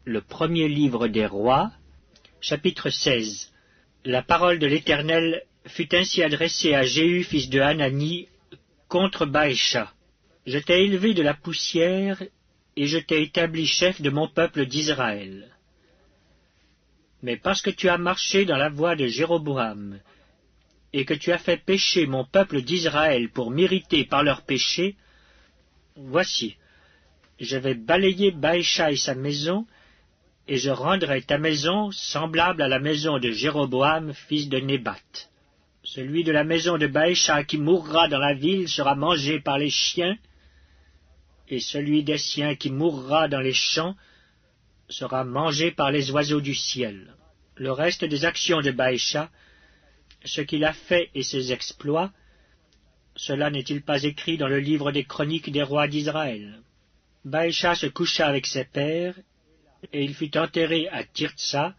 Le premier livre des rois, chapitre 16. La parole de l'Éternel fut ainsi adressée à Jéhu, fils de Hanani, contre Baécha. Je t'ai élevé de la poussière, et je t'ai établi chef de mon peuple d'Israël. Mais parce que tu as marché dans la voie de Jéroboam, et que tu as fait pécher mon peuple d'Israël pour m'irriter par leurs péchés, voici, je vais balayer Baécha et sa maison, et je rendrai ta maison semblable à la maison de Jéroboam, fils de Nébat. Celui de la maison de Baécha qui mourra dans la ville sera mangé par les chiens, et celui des siens qui mourra dans les champs sera mangé par les oiseaux du ciel. Le reste des actions de Baécha, ce qu'il a fait et ses exploits, cela n'est-il pas écrit dans le livre des chroniques des rois d'Israël? Baécha se coucha avec ses pères, et il fut enterré à Tirtsa,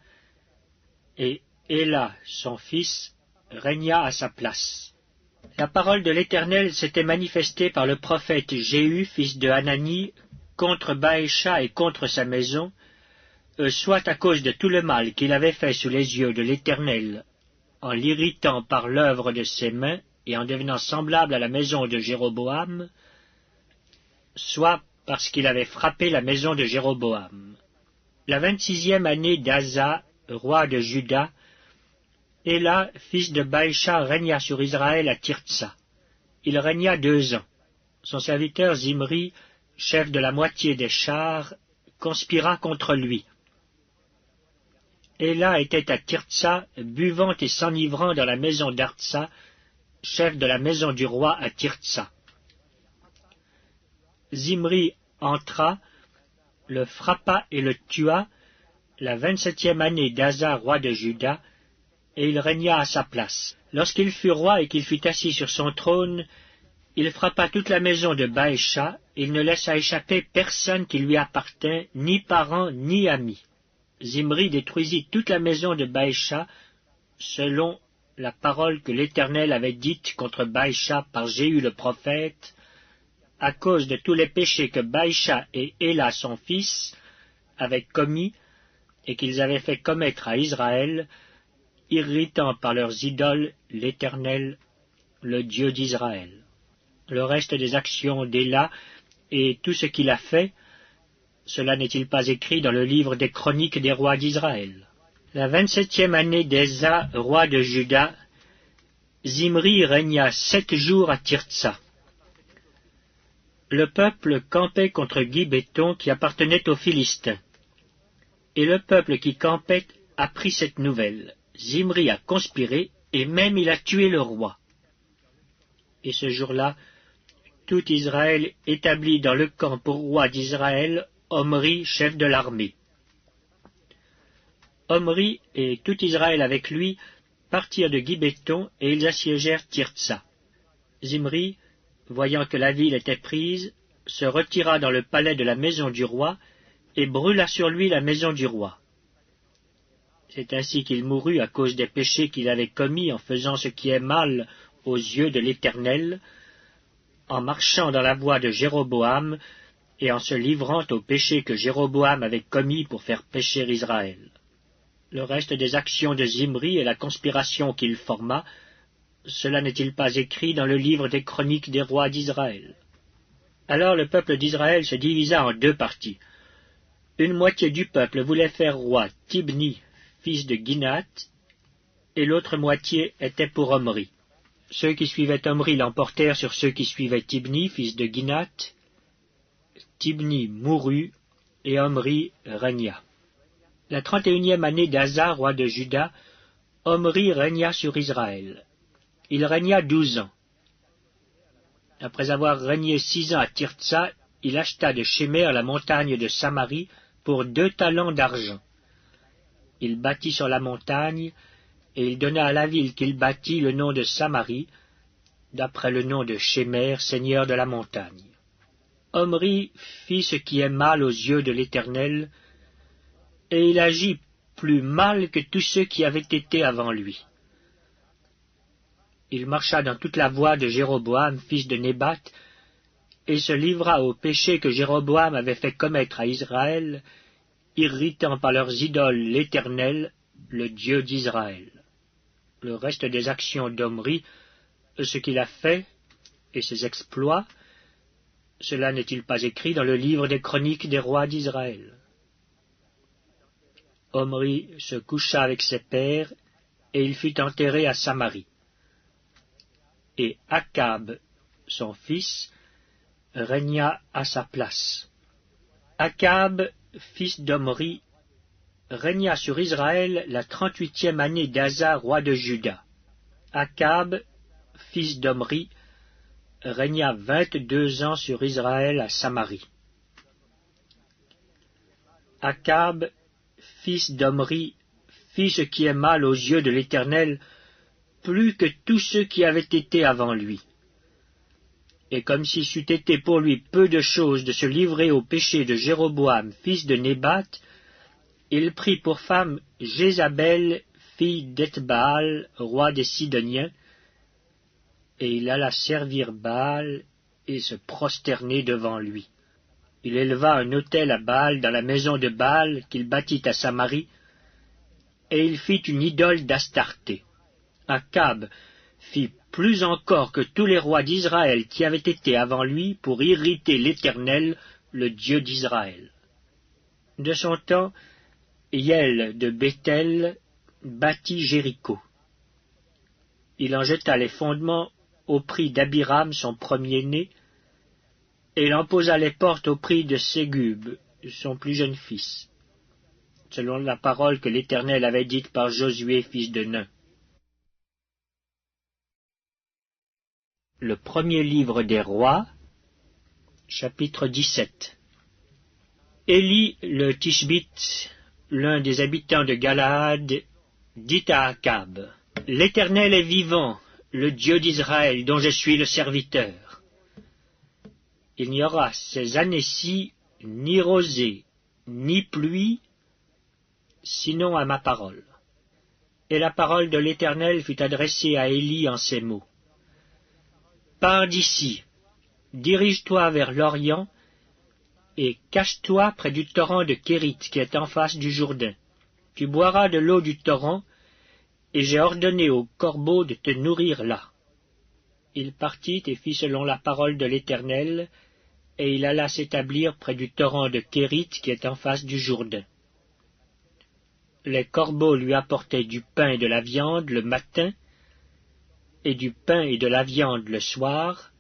et Éla, son fils, régna à sa place. La parole de l'Éternel s'était manifestée par le prophète Jéhu, fils de Hanani, contre Baécha et contre sa maison, soit à cause de tout le mal qu'il avait fait sous les yeux de l'Éternel, en l'irritant par l'œuvre de ses mains et en devenant semblable à la maison de Jéroboam, soit parce qu'il avait frappé la maison de Jéroboam. La 26e année d'Asa, roi de Juda, Éla, fils de Baécha, régna sur Israël à Tirtsa. Il régna 2 ans. Son serviteur Zimri, chef de la moitié des chars, conspira contre lui. Éla était à Tirtsa, buvant et s'enivrant dans la maison d'Artsa, chef de la maison du roi à Tirtsa. Zimri entra, le frappa et le tua, la 27e année d'Asa, roi de Juda, et il régna à sa place. Lorsqu'il fut roi et qu'il fut assis sur son trône, il frappa toute la maison de Baécha, il ne laissa échapper personne qui lui appartint, ni parent, ni ami. Zimri détruisit toute la maison de Baécha, selon la parole que l'Éternel avait dite contre Baécha par Jéhu le prophète, à cause de tous les péchés que Baécha et Éla son fils avaient commis et qu'ils avaient fait commettre à Israël, irritant par leurs idoles l'Éternel, le Dieu d'Israël. Le reste des actions d'Éla et tout ce qu'il a fait, cela n'est-il pas écrit dans le livre des chroniques des rois d'Israël? La 27e année d'Esa, roi de Juda, Zimri régna 7 jours à Tirtsa. Le peuple campait contre Gibéton qui appartenait aux Philistins. Et le peuple qui campait apprit cette nouvelle. Zimri a conspiré, et même il a tué le roi. Et ce jour-là, tout Israël établit dans le camp pour roi d'Israël Omri, chef de l'armée. Omri et tout Israël avec lui partirent de Gibéton, et ils assiégèrent Tirtsa. Zimri, voyant que la ville était prise, se retira dans le palais de la maison du roi, et brûla sur lui la maison du roi. C'est ainsi qu'il mourut à cause des péchés qu'il avait commis en faisant ce qui est mal aux yeux de l'Éternel, en marchant dans la voie de Jéroboam, et en se livrant aux péchés que Jéroboam avait commis pour faire pécher Israël. Le reste des actions de Zimri et la conspiration qu'il forma, cela n'est-il pas écrit dans le livre des chroniques des rois d'Israël? Alors le peuple d'Israël se divisa en 2 parties. Une moitié du peuple voulait faire roi Tibni, fils de Ginath, et l'autre moitié était pour Omri. Ceux qui suivaient Omri l'emportèrent sur ceux qui suivaient Tibni, fils de Ginath. Tibni mourut, et Omri régna. La 31e année d'Asa, roi de Juda, Omri régna sur Israël. Il régna 12 ans. Après avoir régné 6 ans à Tirtsa, il acheta de Shemer la montagne de Samarie pour 2 talents d'argent. Il bâtit sur la montagne, et il donna à la ville qu'il bâtit le nom de Samarie, d'après le nom de Shemer, seigneur de la montagne. Omri fit ce qui est mal aux yeux de l'Éternel, et il agit plus mal que tous ceux qui avaient été avant lui. Il marcha dans toute la voie de Jéroboam, fils de Nébat, et se livra au péché que Jéroboam avait fait commettre à Israël, irritant par leurs idoles l'Éternel, le Dieu d'Israël. Le reste des actions d'Omri, ce qu'il a fait, et ses exploits, cela n'est-il pas écrit dans le livre des chroniques des rois d'Israël? Omri se coucha avec ses pères, et il fut enterré à Samarie. Et Akab, son fils, régna à sa place. Akab, fils d'Omri, régna sur Israël la 38e année d'Asa, roi de Juda. Akab, fils d'Omri, régna 22 ans sur Israël à Samarie. Akab, fils d'Omri, fit ce qui est mal aux yeux de l'Éternel, plus que tous ceux qui avaient été avant lui. Et comme si c'eût été pour lui peu de chose de se livrer au péché de Jéroboam, fils de Nébat, il prit pour femme Jézabel, fille d'Ethbaal, roi des Sidoniens, et il alla servir Baal et se prosterner devant lui. Il éleva un autel à Baal dans la maison de Baal qu'il bâtit à Samarie, et il fit une idole d'Astarté. Akab fit plus encore que tous les rois d'Israël qui avaient été avant lui pour irriter l'Éternel, le Dieu d'Israël. De son temps, Hiel de Béthel bâtit Jéricho. Il en jeta les fondements au prix d'Abiram, son premier-né, et il en posa les portes au prix de Ségub, son plus jeune fils, selon la parole que l'Éternel avait dite par Josué, fils de Nun. Le premier livre des rois, chapitre 17. Élie le Tishbite, l'un des habitants de Galaad, dit à Akab, « L'Éternel est vivant, le Dieu d'Israël, dont je suis le serviteur. Il n'y aura ces années-ci ni rosée, ni pluie, sinon à ma parole. » Et la parole de l'Éternel fut adressée à Élie en ces mots. « Pars d'ici, dirige-toi vers l'Orient, et cache-toi près du torrent de Kérit qui est en face du Jourdain. Tu boiras de l'eau du torrent, et j'ai ordonné aux corbeaux de te nourrir là. » Il partit et fit selon la parole de l'Éternel, et il alla s'établir près du torrent de Kérit qui est en face du Jourdain. Les corbeaux lui apportaient du pain et de la viande le matin, et du pain et de la viande le soir,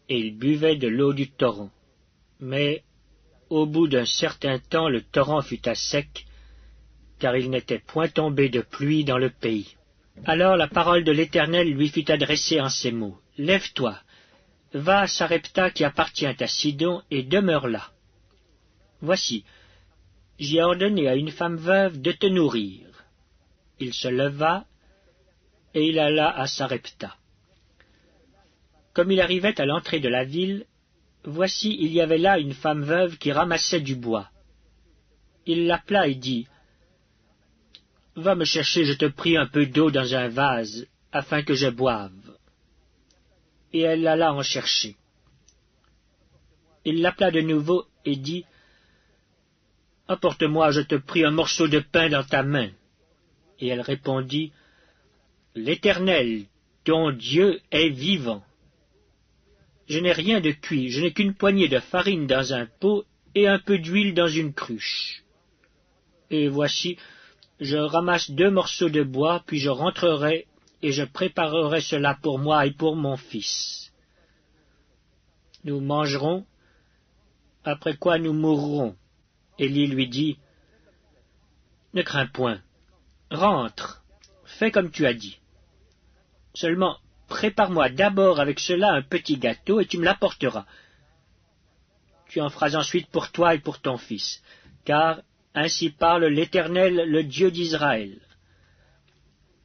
et il buvait de l'eau du torrent. Mais au bout d'un certain temps le torrent fut à sec, car il n'était point tombé de pluie dans le pays. Alors la parole de l'Éternel lui fut adressée en ces mots. « Lève-toi, va à Sarepta qui appartient à Sidon, et demeure là. Voici, j'ai ordonné à une femme veuve de te nourrir. » Il se leva, et il alla à Sarepta. Comme il arrivait à l'entrée de la ville, voici, il y avait là une femme veuve qui ramassait du bois. Il l'appela et dit, « Va me chercher, je te prie, un peu d'eau dans un vase, afin que je boive. » Et elle alla en chercher. Il l'appela de nouveau et dit, « Apporte-moi, je te prie, un morceau de pain dans ta main. » Et elle répondit, « L'Éternel, ton Dieu, est vivant. Je n'ai rien de cuit, je n'ai qu'une poignée de farine dans un pot et un peu d'huile dans une cruche. Et voici, je ramasse 2 morceaux de bois, puis je rentrerai et je préparerai cela pour moi et pour mon fils. Nous mangerons, après quoi nous mourrons. » Élie lui dit, « Ne crains point, rentre, fais comme tu as dit. Seulement, prépare-moi d'abord avec cela un petit gâteau et tu me l'apporteras. Tu en feras ensuite pour toi et pour ton fils, car ainsi parle l'Éternel, le Dieu d'Israël.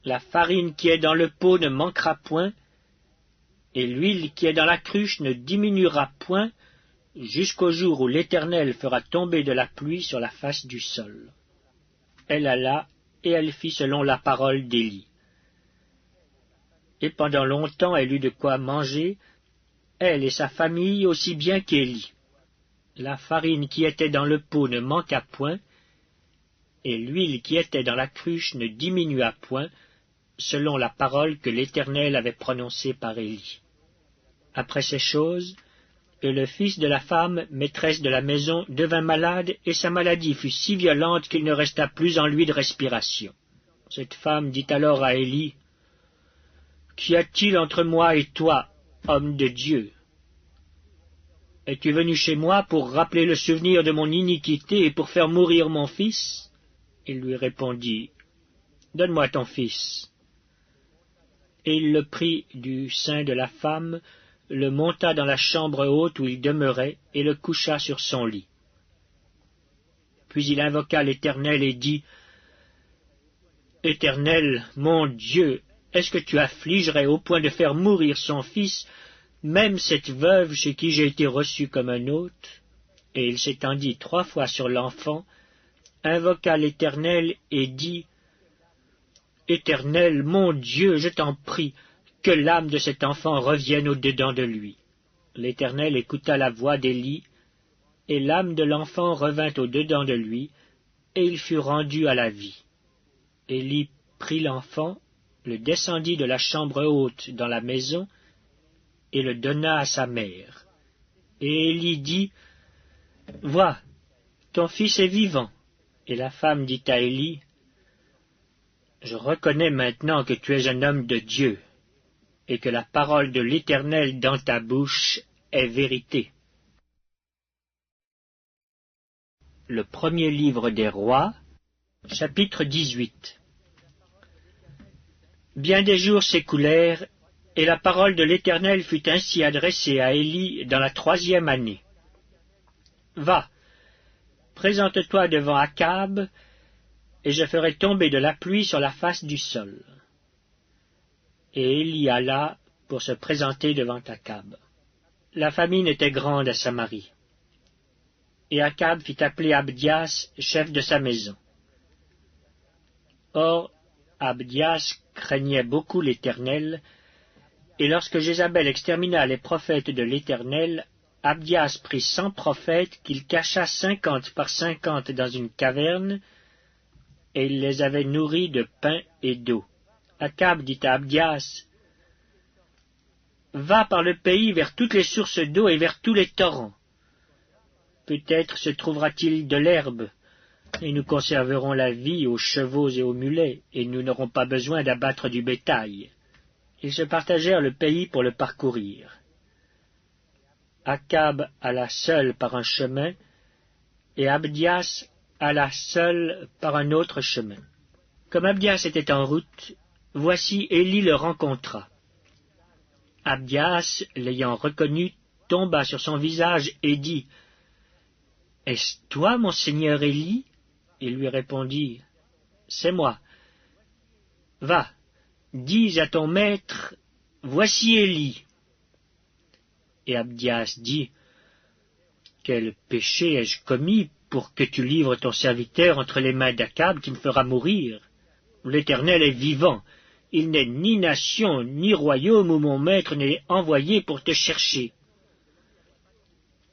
La farine qui est dans le pot ne manquera point, et l'huile qui est dans la cruche ne diminuera point, jusqu'au jour où l'Éternel fera tomber de la pluie sur la face du sol. » Elle alla, et elle fit selon la parole d'Élie. Et pendant longtemps elle eut de quoi manger, elle et sa famille aussi bien qu'Élie. La farine qui était dans le pot ne manqua point, et l'huile qui était dans la cruche ne diminua point, selon la parole que l'Éternel avait prononcée par Élie. Après ces choses, le fils de la femme, maîtresse de la maison, devint malade, et sa maladie fut si violente qu'il ne resta plus en lui de respiration. Cette femme dit alors à Élie, « Qu'y a-t-il entre moi et toi, homme de Dieu? Es-tu venu chez moi pour rappeler le souvenir de mon iniquité et pour faire mourir mon fils ?» Il lui répondit, « Donne-moi ton fils. » Et il le prit du sein de la femme, le monta dans la chambre haute où il demeurait, et le coucha sur son lit. Puis il invoqua l'Éternel et dit, « Éternel, mon Dieu, est-ce que tu affligerais au point de faire mourir son fils, même cette veuve chez qui j'ai été reçu comme un hôte ?» Et il s'étendit 3 fois sur l'enfant, invoqua l'Éternel et dit, « Éternel, mon Dieu, je t'en prie, que l'âme de cet enfant revienne au-dedans de lui. » L'Éternel écouta la voix d'Élie, et l'âme de l'enfant revint au-dedans de lui, et il fut rendu à la vie. Élie prit l'enfant, le descendit de la chambre haute dans la maison, et le donna à sa mère. Et Élie dit, « Vois, ton fils est vivant. » Et la femme dit à Élie, « Je reconnais maintenant que tu es un homme de Dieu, et que la parole de l'Éternel dans ta bouche est vérité. » Le premier livre des Rois, chapitre 18. Bien des jours s'écoulèrent, et la parole de l'Éternel fut ainsi adressée à Élie dans la 3e année. « Va, présente-toi devant Akab, et je ferai tomber de la pluie sur la face du sol. » Et Élie alla pour se présenter devant Akab. La famine était grande à Samarie. Et Akab fit appeler Abdias, chef de sa maison. Or, Abdias craignait beaucoup l'Éternel, et lorsque Jézabel extermina les prophètes de l'Éternel, Abdias prit 100 prophètes qu'il cacha 50 par 50 dans une caverne, et il les avait nourris de pain et d'eau. Akab dit à Abdias, « Va par le pays vers toutes les sources d'eau et vers tous les torrents. Peut-être se trouvera-t-il de l'herbe, et nous conserverons la vie aux chevaux et aux mulets, et nous n'aurons pas besoin d'abattre du bétail. » Ils se partagèrent le pays pour le parcourir. Akab alla seul par un chemin, et Abdias alla seul par un autre chemin. Comme Abdias était en route, voici Élie le rencontra. Abdias, l'ayant reconnu, tomba sur son visage et dit, « Est-ce toi, mon seigneur Élie ?» Il lui répondit, « C'est moi. Va, dis à ton maître, voici Élie. » Et Abdias dit, « Quel péché ai-je commis pour que tu livres ton serviteur entre les mains d'Akab qui me fera mourir? L'Éternel est vivant. Il n'est ni nation, ni royaume où mon maître n'est envoyé pour te chercher. »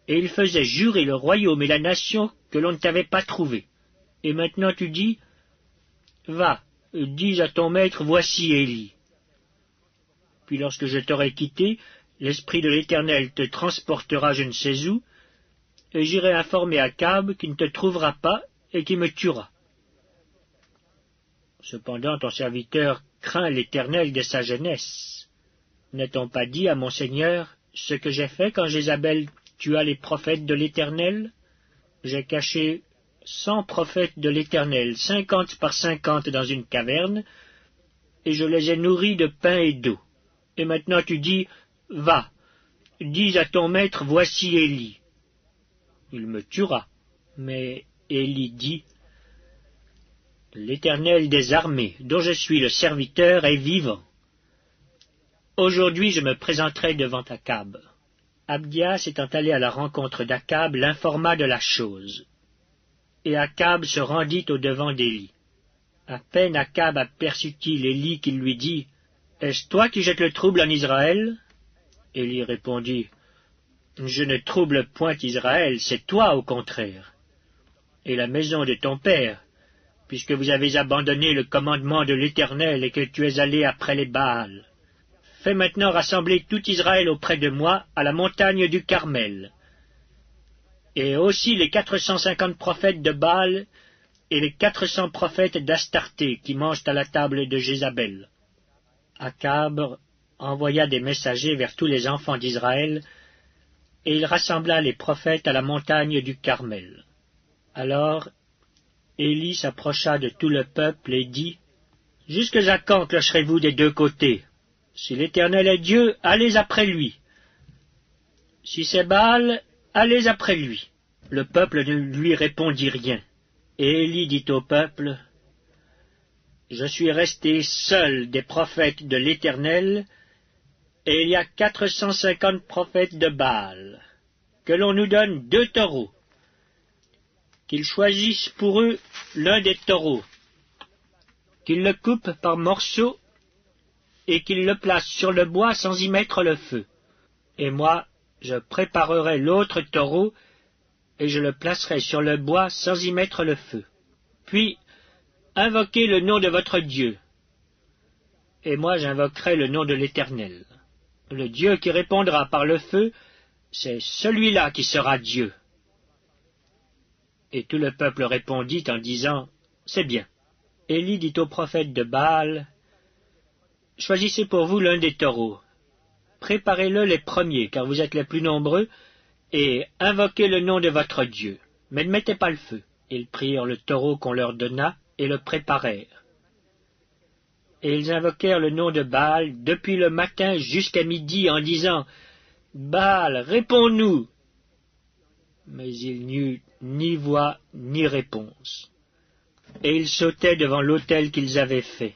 Et il faisait jurer le royaume et la nation que l'on ne t'avait pas trouvé. Et maintenant tu dis, « Va, dis à ton maître, voici Élie. » Puis lorsque je t'aurai quitté, l'Esprit de l'Éternel te transportera je ne sais où, et j'irai informer Akab qui ne te trouvera pas et qui me tuera. Cependant ton serviteur craint l'Éternel de sa jeunesse. N'a-t-on pas dit à mon Seigneur ce que j'ai fait quand Jézabel tua les prophètes de l'Éternel? J'ai caché 100 prophètes de l'Éternel, 50 par 50 dans une caverne, et je les ai nourris de pain et d'eau. Et maintenant tu dis, « Va, dis à ton maître, voici Élie. » Il me tuera. Mais Élie dit, « L'Éternel des armées, dont je suis le serviteur, est vivant. Aujourd'hui je me présenterai devant Akab. » Abdias étant allé à la rencontre d'Akab, l'informa de la chose. Et Akab se rendit au-devant d'Élie. À peine Akab aperçut-il Élie qu'il lui dit, « Est-ce toi qui jettes le trouble en Israël ?» Élie répondit, Je ne trouble point Israël, c'est toi au contraire, et la maison de ton père, puisque vous avez abandonné le commandement de l'Éternel et que tu es allé après les Baals. Fais maintenant rassembler tout Israël auprès de moi à la montagne du Carmel, et aussi les 450 prophètes de Baal et les 400 prophètes d'Astarté qui mangent à la table de Jézabel. Akab envoya des messagers vers tous les enfants d'Israël, et il rassembla les prophètes à la montagne du Carmel. Alors Élie s'approcha de tout le peuple et dit, « Jusqu'à quand clocherez-vous des deux côtés? Si l'Éternel est Dieu, allez après lui. Si c'est Baal, allez après lui. » Le peuple ne lui répondit rien. Et Élie dit au peuple, « Je suis resté seul des prophètes de l'Éternel, et il y a 450 prophètes de Baal. Que l'on nous donne 2 taureaux, qu'ils choisissent pour eux l'un des taureaux, qu'ils le coupent par morceaux, et qu'ils le placent sur le bois sans y mettre le feu. Et moi, je préparerai l'autre taureau, et je le placerai sur le bois sans y mettre le feu. Puis, invoquez le nom de votre Dieu, et moi j'invoquerai le nom de l'Éternel. Le Dieu qui répondra par le feu, c'est celui-là qui sera Dieu. » Et tout le peuple répondit en disant, « C'est bien. » Élie dit au prophète de Baal, « Choisissez pour vous l'un des taureaux. Préparez-le les premiers, car vous êtes les plus nombreux, et invoquez le nom de votre Dieu. Mais ne mettez pas le feu. » Ils prirent le taureau qu'on leur donna, et le préparèrent. Et ils invoquèrent le nom de Baal depuis le matin jusqu'à midi, en disant, « Baal, réponds-nous » Mais il n'y eut ni voix ni réponse. Et ils sautaient devant l'autel qu'ils avaient fait.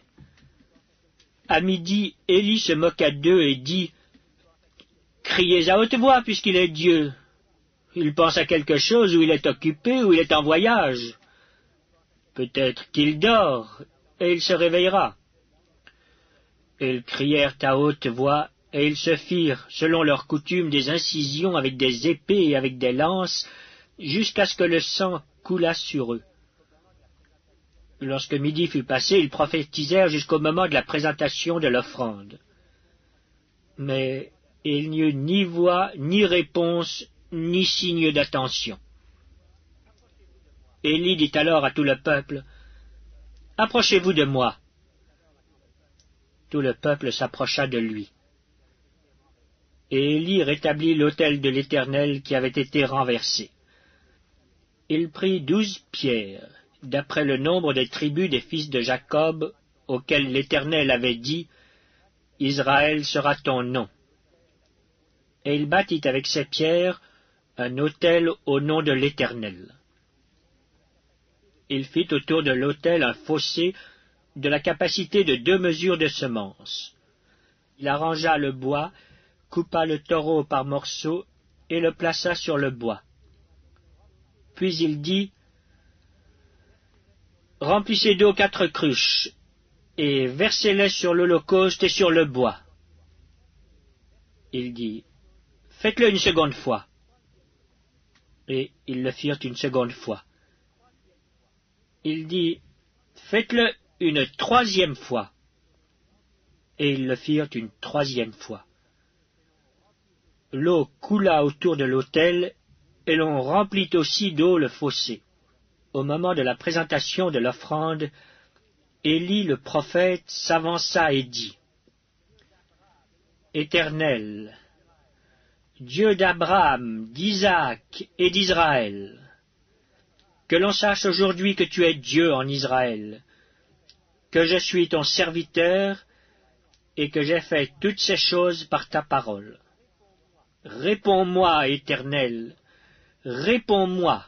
À midi, Élie se moqua d'eux et dit, « Criez à haute voix, puisqu'il est Dieu. Il pense à quelque chose, ou il est occupé, ou il est en voyage. Peut-être qu'il dort, et il se réveillera. » Et ils crièrent à haute voix, et ils se firent, selon leur coutume, des incisions avec des épées et avec des lances, jusqu'à ce que le sang coulât sur eux. Lorsque midi fut passé, ils prophétisèrent jusqu'au moment de la présentation de l'offrande. Mais il n'y eut ni voix, ni réponse, ni signe d'attention. Élie dit alors à tout le peuple, « Approchez-vous de moi. » Tout le peuple s'approcha de lui. Et Élie rétablit l'autel de l'Éternel qui avait été renversé. Il prit 12 pierres, d'après le nombre des tribus des fils de Jacob, auxquels l'Éternel avait dit, « Israël sera ton nom. » Et il bâtit avec ces pierres un autel au nom de l'Éternel. Il fit autour de l'autel un fossé de la capacité de 2 mesures de semences. Il arrangea le bois, coupa le taureau par morceaux et le plaça sur le bois. Puis il dit, « Remplissez d'eau 4 cruches, et versez-les sur l'holocauste et sur le bois. » Il dit, « Faites-le une seconde fois. » Et ils le firent une seconde fois. Il dit, « Faites-le une 3e fois. » Et ils le firent une 3e fois. L'eau coula autour de l'autel, et l'on remplit aussi d'eau le fossé. Au moment de la présentation de l'offrande, Élie le prophète s'avança et dit, « Éternel, Dieu d'Abraham, d'Isaac et d'Israël, que l'on sache aujourd'hui que tu es Dieu en Israël, que je suis ton serviteur et que j'ai fait toutes ces choses par ta parole. Réponds-moi, Éternel, réponds-moi,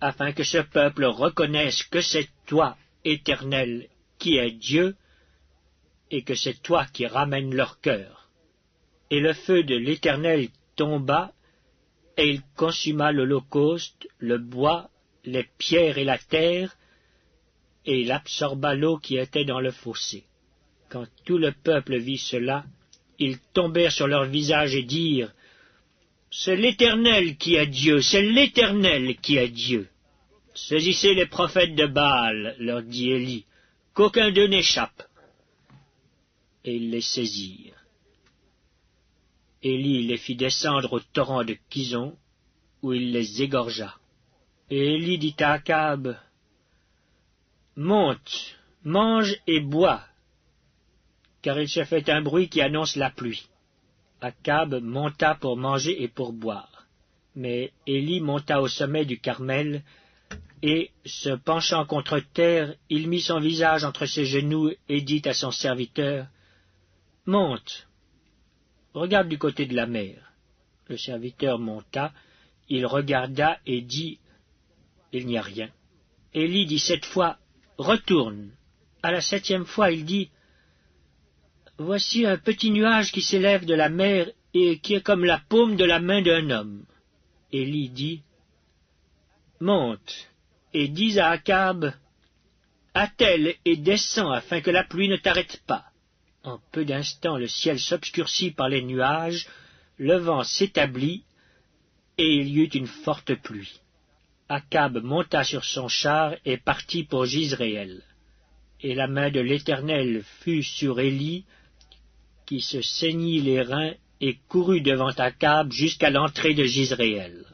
afin que ce peuple reconnaisse que c'est toi, Éternel, qui es Dieu, et que c'est toi qui ramènes leur cœur. » Et le feu de l'Éternel tomba, et il consuma l'holocauste, le bois, les pierres et la terre, et il absorba l'eau qui était dans le fossé. Quand tout le peuple vit cela, ils tombèrent sur leur visage et dirent, C'est l'Éternel qui a Dieu, c'est l'Éternel qui a Dieu. Saisissez les prophètes de Baal, leur dit Élie, qu'aucun d'eux n'échappe. Et ils les saisirent. Élie les fit descendre au torrent de Kison, où il les égorgea. Et Élie dit à Akab, « Monte, mange et bois, car il se fait un bruit qui annonce la pluie. » Akab monta pour manger et pour boire. Mais Élie monta au sommet du Carmel, et, se penchant contre terre, il mit son visage entre ses genoux et dit à son serviteur, « Monte, regarde du côté de la mer. » Le serviteur monta, il regarda et dit, « Il n'y a rien. » Élie dit 7 fois, « Retourne. » À la 7e fois, il dit, « Voici un petit nuage qui s'élève de la mer et qui est comme la paume de la main d'un homme. » Élie dit, « Monte, et dis à Akab, « Attelle et descends afin que la pluie ne t'arrête pas. » En peu d'instants, le ciel s'obscurcit par les nuages, le vent s'établit, et il y eut une forte pluie. Akab monta sur son char et partit pour Jizréel. Et la main de l'Éternel fut sur Élie, qui se ceignit les reins et courut devant Akab jusqu'à l'entrée de Jizréel.